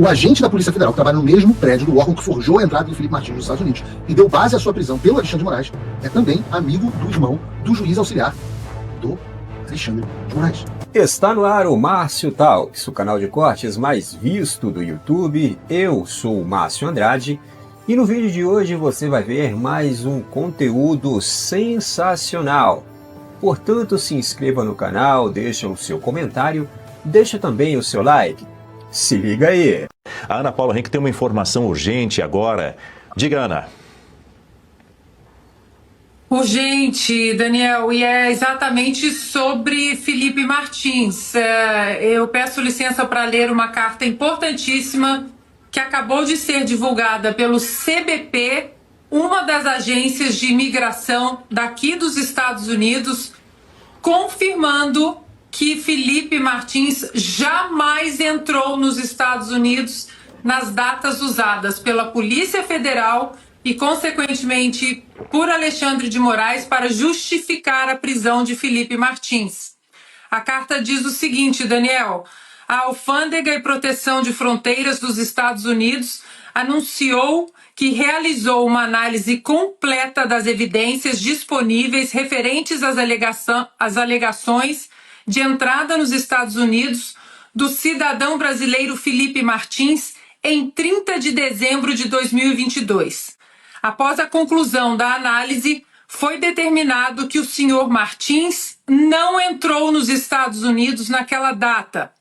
O agente da Polícia Federal que trabalha no mesmo prédio do órgão que forjou a entrada do Felipe Martins nos Estados Unidos e deu base à sua prisão pelo Alexandre de Moraes é também amigo do irmão do juiz auxiliar do Alexandre de Moraes. Está no ar o Márcio Talks, o canal de cortes mais visto do YouTube. Eu sou o Márcio Andrade e no vídeo de hoje você vai ver mais um conteúdo sensacional. Portanto, se inscreva no canal, deixa o seu comentário, deixa também o seu like. Se liga aí! A Ana Paula Henrique tem uma informação urgente agora. Diga, Ana. Urgente, Daniel, e é exatamente sobre Felipe Martins. Eu peço licença para ler uma carta importantíssima que acabou de ser divulgada pelo CBP, uma das agências de imigração daqui dos Estados Unidos, confirmando que Felipe Martins jamais entrou nos Estados Unidos nas datas usadas pela Polícia Federal e, consequentemente, por Alexandre de Moraes para justificar a prisão de Felipe Martins. A carta diz o seguinte, Daniel: a Alfândega e Proteção de Fronteiras dos Estados Unidos anunciou que realizou uma análise completa das evidências disponíveis referentes às alegações de entrada nos Estados Unidos do cidadão brasileiro Felipe Martins em 30 de dezembro de 2022. Após a conclusão da análise, foi determinado que o senhor Martins não entrou nos Estados Unidos naquela data.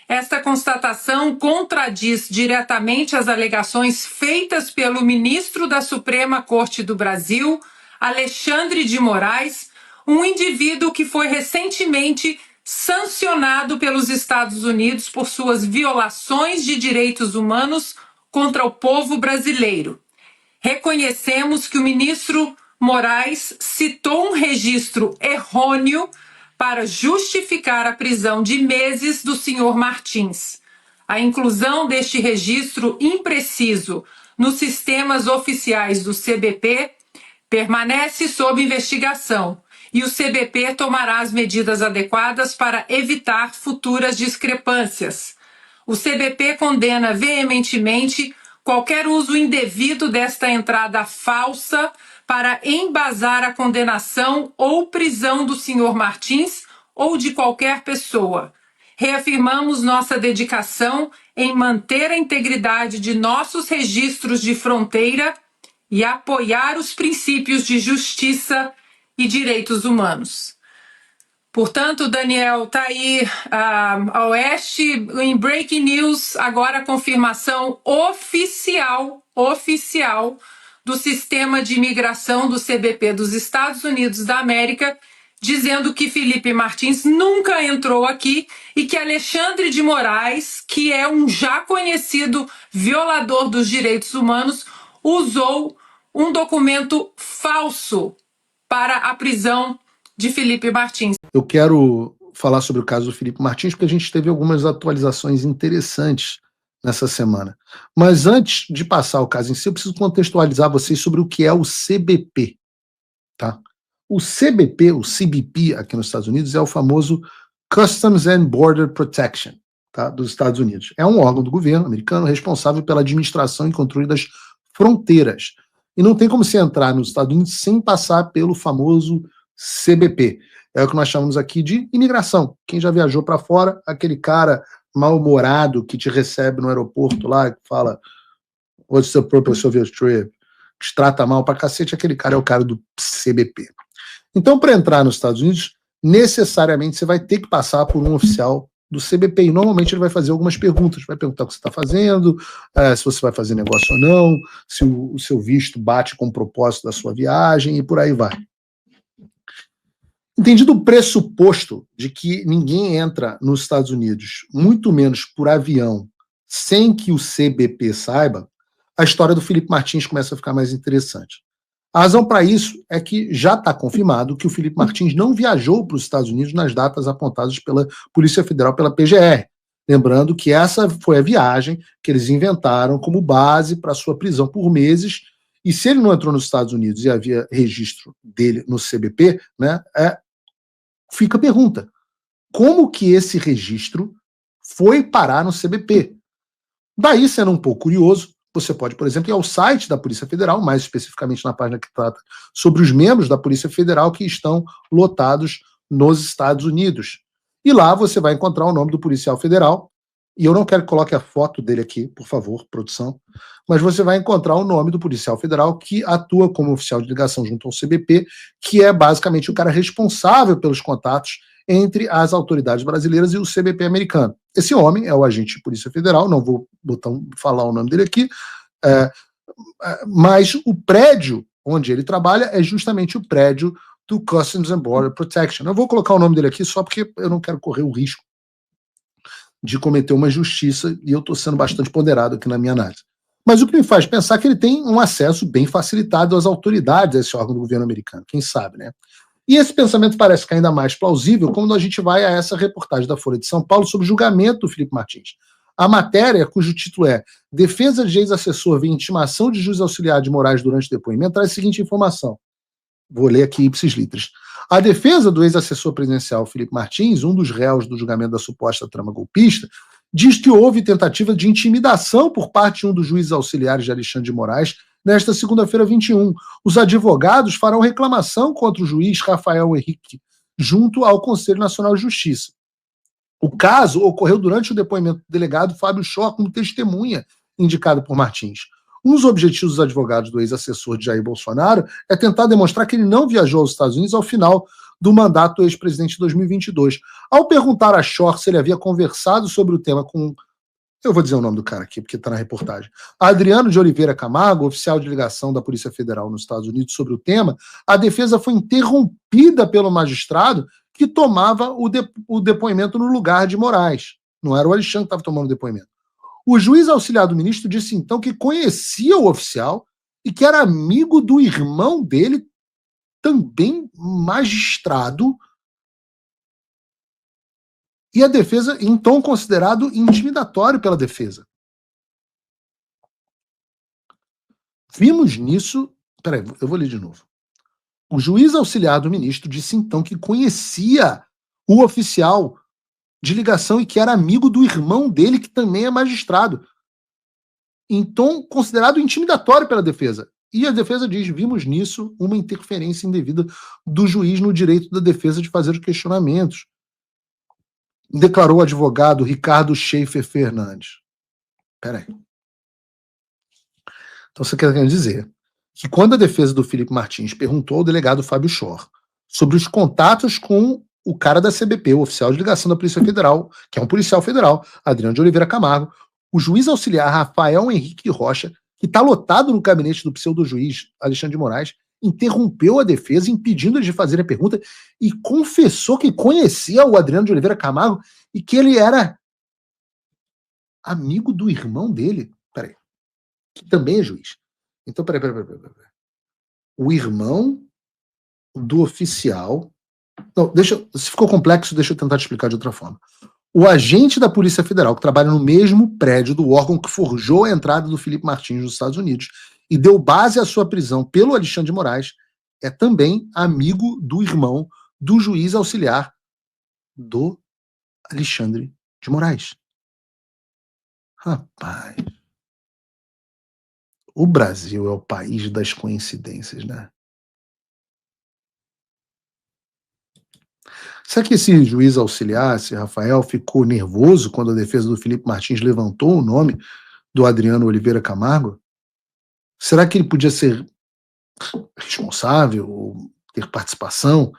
Esta constatação contradiz diretamente as alegações feitas pelo ministro da Suprema Corte do Brasil, Alexandre de Moraes, um indivíduo que foi recentemente sancionado pelos Estados Unidos por suas violações de direitos humanos contra o povo brasileiro. Reconhecemos que o ministro Moraes citou um registro errôneo para justificar a prisão de meses do senhor Martins. A inclusão deste registro impreciso nos sistemas oficiais do CBP permanece sob investigação e o CBP tomará as medidas adequadas para evitar futuras discrepâncias. O CBP condena veementemente qualquer uso indevido desta entrada falsa para embasar a condenação ou prisão do senhor Martins ou de qualquer pessoa. Reafirmamos nossa dedicação em manter a integridade de nossos registros de fronteira e apoiar os princípios de justiça e direitos humanos. Portanto, Daniel, está aí a Oeste, em Breaking News, agora a confirmação oficial do sistema de imigração do CBP dos Estados Unidos da América, dizendo que Felipe Martins nunca entrou aqui e que Alexandre de Moraes, que é um já conhecido violador dos direitos humanos, usou um documento falso para a prisão de Felipe Martins. Eu quero falar sobre o caso do Felipe Martins porque a gente teve algumas atualizações interessantes nessa semana. Mas antes de passar o caso em si, eu preciso contextualizar vocês sobre o que é o CBP. Tá? O CBP, o CBP aqui nos Estados Unidos, é o famoso Customs and Border Protection, tá, dos Estados Unidos. É um órgão do governo americano responsável pela administração e controle das fronteiras. E não tem como se entrar nos Estados Unidos sem passar pelo famoso CBP. É o que nós chamamos aqui de imigração. Quem já viajou para fora, aquele cara mal-humorado que te recebe no aeroporto lá, que fala "What's the purpose of your trip?", que te trata mal pra cacete, aquele cara é o cara do CBP. Então, para entrar nos Estados Unidos, necessariamente você vai ter que passar por um oficial do CBP, e normalmente ele vai fazer algumas perguntas, vai perguntar o que você está fazendo, se você vai fazer negócio ou não, se o seu visto bate com o propósito da sua viagem, e por aí vai. Entendido o pressuposto de que ninguém entra nos Estados Unidos, muito menos por avião, sem que o CBP saiba, a história do Felipe Martins começa a ficar mais interessante. A razão para isso é que já está confirmado que o Felipe Martins não viajou para os Estados Unidos nas datas apontadas pela Polícia Federal, pela PGR. Lembrando que essa foi a viagem que eles inventaram como base para sua prisão por meses, e se ele não entrou nos Estados Unidos e havia registro dele no CBP, né, fica a pergunta: como que esse registro foi parar no CBP? Daí, sendo um pouco curioso, você pode, por exemplo, ir ao site da Polícia Federal, mais especificamente na página que trata sobre os membros da Polícia Federal que estão lotados nos Estados Unidos. E lá você vai encontrar o nome do policial federal, e eu não quero que coloque a foto dele aqui, por favor, produção, mas você vai encontrar o nome do policial federal que atua como oficial de ligação junto ao CBP, que é basicamente o cara responsável pelos contatos entre as autoridades brasileiras e o CBP americano. Esse homem é o agente de Polícia Federal, não vou falar o nome dele aqui, mas o prédio onde ele trabalha é justamente o prédio do Customs and Border Protection. Eu vou colocar o nome dele aqui só porque eu não quero correr o risco de cometer uma injustiça, e eu estou sendo bastante ponderado aqui na minha análise. Mas o que me faz pensar que ele tem um acesso bem facilitado às autoridades desse órgão do governo americano, quem sabe, né? E esse pensamento parece que é ainda mais plausível quando a gente vai a essa reportagem da Folha de São Paulo sobre o julgamento do Felipe Martins. A matéria, cujo título é Defesa de ex-assessor vê intimação de juiz auxiliar de Moraes durante o depoimento, traz a seguinte informação. Vou ler aqui ipsis litteris. A defesa do ex-assessor presidencial Felipe Martins, um dos réus do julgamento da suposta trama golpista, diz que houve tentativa de intimidação por parte de um dos juízes auxiliares de Alexandre de Moraes nesta segunda-feira 21. Os advogados farão reclamação contra o juiz Rafael Henrique junto ao Conselho Nacional de Justiça. O caso ocorreu durante o depoimento do delegado Fábio Schor como testemunha indicado por Martins. Um dos objetivos dos advogados do ex-assessor de Jair Bolsonaro é tentar demonstrar que ele não viajou aos Estados Unidos ao final do mandato do ex-presidente de 2022. Ao perguntar a Schor se ele havia conversado sobre o tema com... Eu vou dizer o nome do cara aqui, porque está na reportagem. Adriano de Oliveira Camargo, oficial de ligação da Polícia Federal nos Estados Unidos sobre o tema, a defesa foi interrompida pelo magistrado que tomava o depoimento no lugar de Moraes. Não era o Alexandre que estava tomando o depoimento. O juiz auxiliar do ministro disse então que conhecia o oficial e que era amigo do irmão dele, também magistrado, e a defesa, em tom considerado intimidatório pela defesa. Vimos nisso... Peraí, eu vou ler de novo. O juiz auxiliar do ministro disse então que conhecia o oficial de ligação e que era amigo do irmão dele, que também é magistrado. Em tom considerado intimidatório pela defesa. E a defesa diz, vimos nisso uma interferência indevida do juiz no direito da defesa de fazer os questionamentos. Declarou o advogado Ricardo Schaefer Fernandes. Peraí. Então você quer dizer que quando a defesa do Felipe Martins perguntou ao delegado Fábio Schor sobre os contatos com o cara da CBP, o oficial de ligação da Polícia Federal, que é um policial federal, Adriano de Oliveira Camargo, o juiz auxiliar Rafael Henrique Rocha, que está lotado no gabinete do pseudo-juiz Alexandre de Moraes, interrompeu a defesa, impedindo eles de fazer a pergunta e confessou que conhecia o Adriano de Oliveira Camargo e que ele era amigo do irmão dele. Peraí. Que também é juiz. Então, peraí. O irmão do oficial... Não, se ficou complexo, deixa eu tentar te explicar de outra forma. O agente da Polícia Federal, que trabalha no mesmo prédio do órgão que forjou a entrada do Felipe Martins nos Estados Unidos e deu base à sua prisão pelo Alexandre de Moraes, é também amigo do irmão do juiz auxiliar do Alexandre de Moraes. Rapaz, o Brasil é o país das coincidências, né? Será que esse juiz auxiliar, esse Rafael, ficou nervoso quando a defesa do Felipe Martins levantou o nome do Adriano Oliveira Camargo? Será que ele podia ser responsável ou ter participação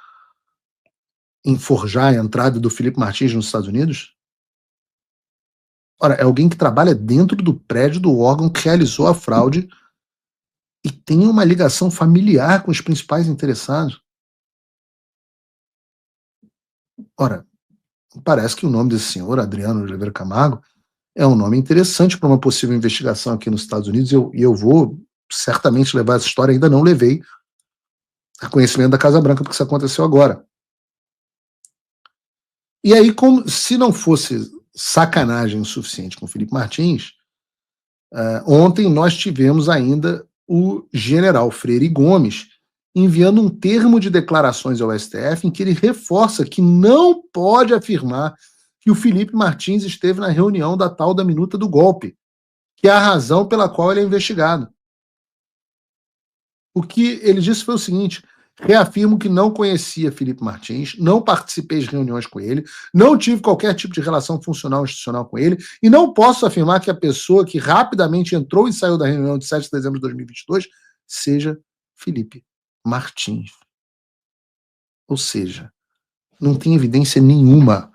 em forjar a entrada do Felipe Martins nos Estados Unidos? Ora, é alguém que trabalha dentro do prédio do órgão que realizou a fraude e tem uma ligação familiar com os principais interessados. Ora, parece que o nome desse senhor, Adriano de Oliveira Camargo, é um nome interessante para uma possível investigação aqui nos Estados Unidos, e eu vou certamente levar essa história, ainda não levei a conhecimento da Casa Branca, porque isso aconteceu agora. E aí, como se não fosse sacanagem o suficiente com o Felipe Martins, ontem nós tivemos ainda o general Freire Gomes enviando um termo de declarações ao STF em que ele reforça que não pode afirmar que o Felipe Martins esteve na reunião da tal da minuta do golpe. que é a razão pela qual ele é investigado. O que ele disse foi o seguinte: reafirmo que não conhecia Felipe Martins, não participei de reuniões com ele, não tive qualquer tipo de relação funcional ou institucional com ele, e não posso afirmar que a pessoa que rapidamente entrou e saiu da reunião de 7 de dezembro de 2022 seja Felipe Martins. Ou seja, não tem evidência nenhuma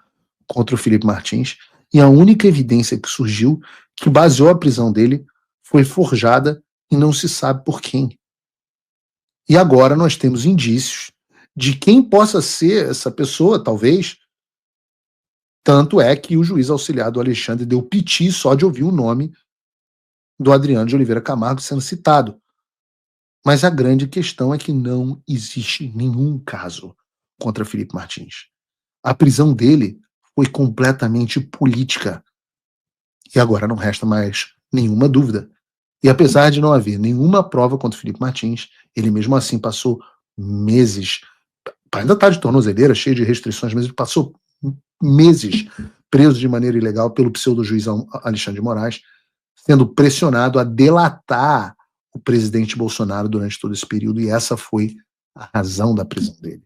contra o Felipe Martins, e a única evidência que surgiu, que baseou a prisão dele, foi forjada e não se sabe por quem. E agora nós temos indícios de quem possa ser essa pessoa, talvez. Tanto é que o juiz auxiliar do Alexandre deu piti só de ouvir o nome do Adriano de Oliveira Camargo sendo citado. Mas a grande questão é que não existe nenhum caso contra Felipe Martins. A prisão dele foi completamente política. E agora não resta mais nenhuma dúvida. E apesar de não haver nenhuma prova contra Felipe Martins, ele mesmo assim passou meses, ainda está de tornozeleira, cheio de restrições, mas ele passou meses preso de maneira ilegal pelo pseudo-juiz Alexandre de Moraes, sendo pressionado a delatar o presidente Bolsonaro durante todo esse período, e essa foi a razão da prisão dele.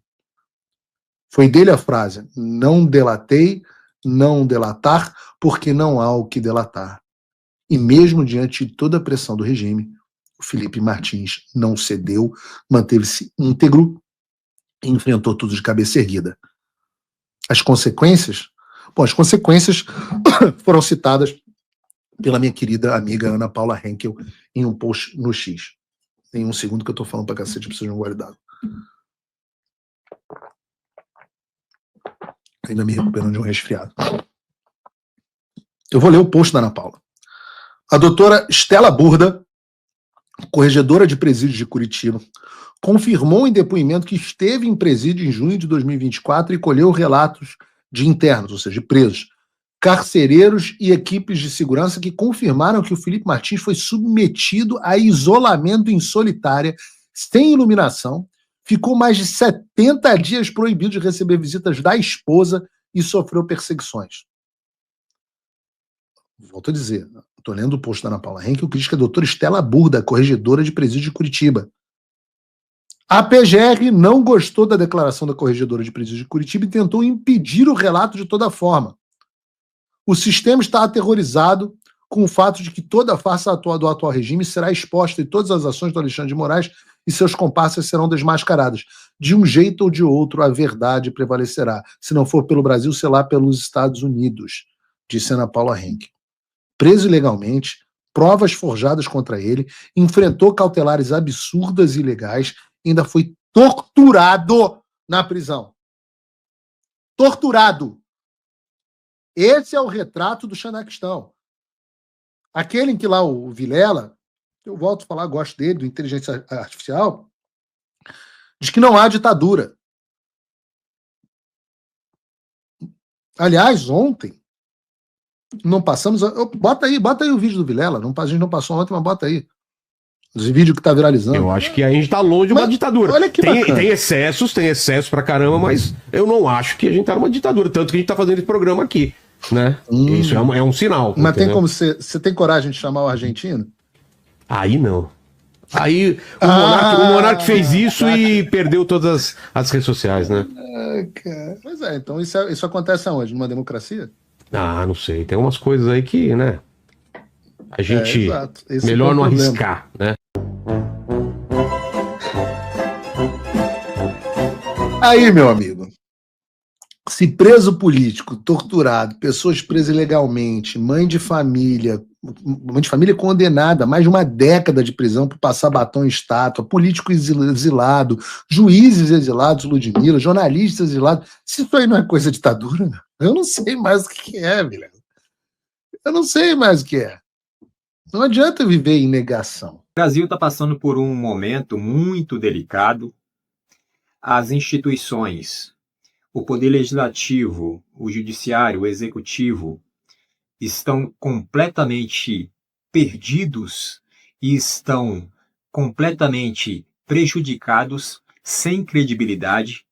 Foi dele a frase: não delatei, não delatar, porque não há o que delatar. E mesmo diante de toda a pressão do regime, o Felipe Martins não cedeu, manteve-se íntegro e enfrentou tudo de cabeça erguida. As consequências? Bom, as consequências foram citadas pela minha querida amiga Ana Paula Henkel em um post no X. Tem um segundo que eu tô falando pra cacete, preciso de um gole d'água. Ainda me recuperando de um resfriado. Eu vou ler o post da Ana Paula. A doutora Estela Burda, corregedora de presídios de Curitiba, confirmou em depoimento que esteve em presídio em junho de 2024 e colheu relatos de internos, ou seja, de presos, carcereiros e equipes de segurança que confirmaram que o Felipe Martins foi submetido a isolamento em solitária, sem iluminação, ficou mais de 70 dias proibido de receber visitas da esposa e sofreu perseguições. Volto a dizer, estou lendo o post da Ana Paula Henkel, que diz que a doutora Estela Burda, corregedora de presídio de Curitiba. A PGR não gostou da declaração da corregedora de presídio de Curitiba e tentou impedir o relato de toda forma. O sistema está aterrorizado com o fato de que toda a farsa do atual regime será exposta e todas as ações do Alexandre de Moraes e seus comparsas serão desmascaradas. De um jeito ou de outro, a verdade prevalecerá. Se não for pelo Brasil, será pelos Estados Unidos, disse Ana Paula Henkel. Preso ilegalmente, provas forjadas contra ele, enfrentou cautelares absurdas e ilegais, ainda foi torturado na prisão. Torturado. Esse é o retrato do Xanaquistão. Aquele em que lá o Vilela, eu volto a falar, gosto dele, do inteligência artificial, diz que não há ditadura. Aliás, ontem, não passamos... Bota aí o vídeo do Vilela. A gente não passou ontem, mas bota aí. Esse vídeo que tá viralizando. Eu acho que a gente tá longe de uma ditadura. Olha que tem excessos pra caramba, mas eu não acho que a gente tá numa ditadura. Tanto que a gente tá fazendo esse programa aqui, né? Isso é um sinal. Mas entendeu? tem como você tem coragem de chamar o argentino? Aí não. Aí o Monark fez isso e perdeu todas as redes sociais, né? Cara. Pois é, então isso acontece aonde? Numa democracia? Ah, não sei. Tem umas coisas aí que, né? A gente exato. melhor não arriscar, né? Aí, meu amigo, se preso político, torturado, pessoas presas ilegalmente, mãe de família condenada, mais de uma década de prisão por passar batom em estátua, político exilado, juízes exilados, Ludmilla, jornalistas exilados, se isso aí não é coisa de ditadura, eu não sei mais o que é, velho. Eu não sei mais o que é. Não adianta viver em negação. O Brasil está passando por um momento muito delicado. As instituições, o poder legislativo, o judiciário, o executivo, estão completamente perdidos e estão completamente prejudicados, sem credibilidade.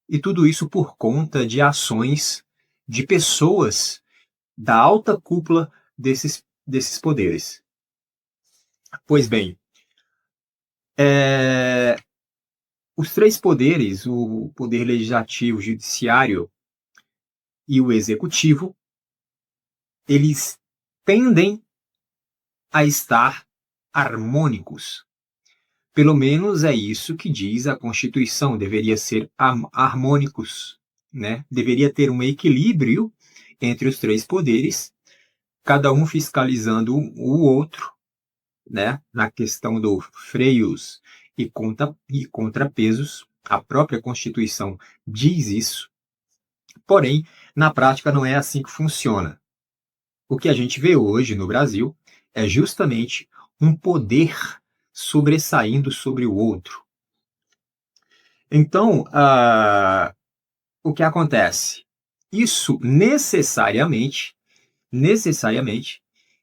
E tudo isso por conta de ações de pessoas da alta cúpula desses desses poderes. Pois bem, os três poderes, o poder legislativo, o judiciário e o executivo, eles tendem a estar harmônicos. Pelo menos é isso que diz a Constituição, deveria ser harmônicos, né? Deveria ter um equilíbrio entre os três poderes, cada um fiscalizando o outro, né? Na questão dos freios e contrapesos. A própria Constituição diz isso. Porém, na prática não é assim que funciona. O que a gente vê hoje no Brasil é justamente um poder sobressaindo sobre o outro. Então, o que acontece? Isso necessariamente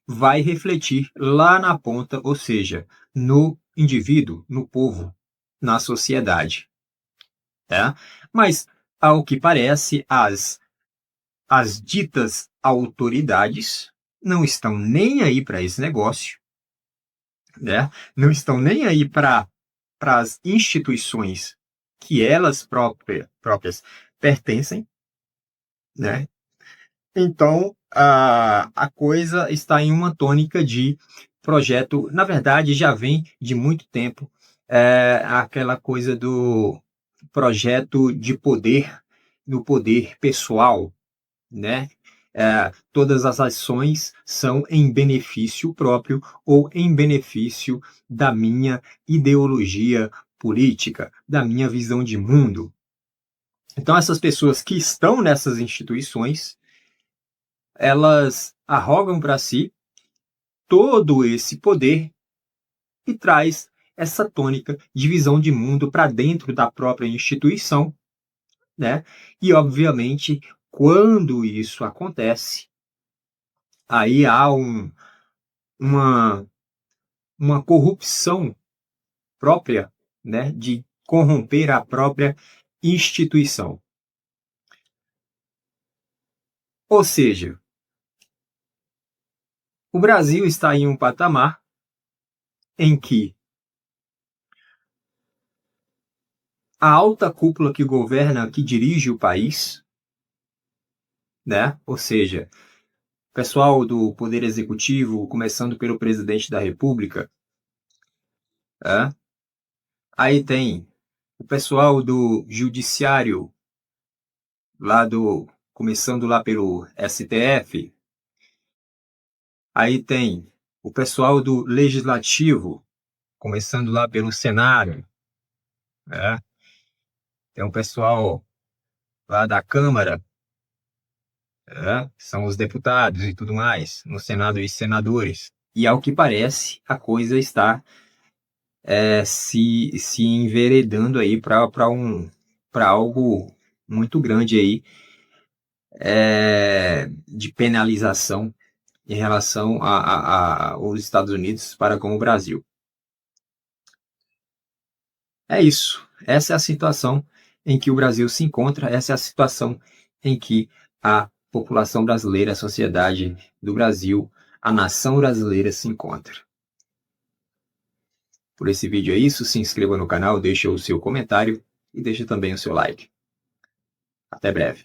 vai refletir lá na ponta, ou seja, no indivíduo, no povo, na sociedade. Tá? Mas, ao que parece, as ditas autoridades não estão nem aí para esse negócio, né? Não estão nem aí para as instituições que elas próprias pertencem, né? Então, a coisa está em uma tônica de projeto, na verdade, já vem de muito tempo, aquela coisa do projeto de poder, do poder pessoal, né? Todas as ações são em benefício próprio ou em benefício da minha ideologia política, da minha visão de mundo. Então, essas pessoas que estão nessas instituições, elas arrogam para si todo esse poder e traz essa tônica de visão de mundo para dentro da própria instituição, né? E, obviamente, quando isso acontece, aí há uma corrupção própria, né, de corromper a própria instituição. Ou seja, o Brasil está em um patamar em que a alta cúpula que governa, que dirige o país, né, ou seja, o pessoal do Poder Executivo, começando pelo Presidente da República, aí tem o pessoal do Judiciário, começando lá pelo STF, aí tem o pessoal do Legislativo, começando lá pelo Senado, né? Tem o pessoal lá da Câmara, são os deputados e tudo mais, no Senado e senadores. E ao que parece, a coisa está se enveredando aí para algo muito grande aí, de penalização em relação aos Estados Unidos para com o Brasil. É isso. Essa é a situação em que o Brasil se encontra, essa é a situação em que a população brasileira, a sociedade do Brasil, a nação brasileira se encontra. Por esse vídeo é isso, se inscreva no canal, deixe o seu comentário e deixe também o seu like. Até breve.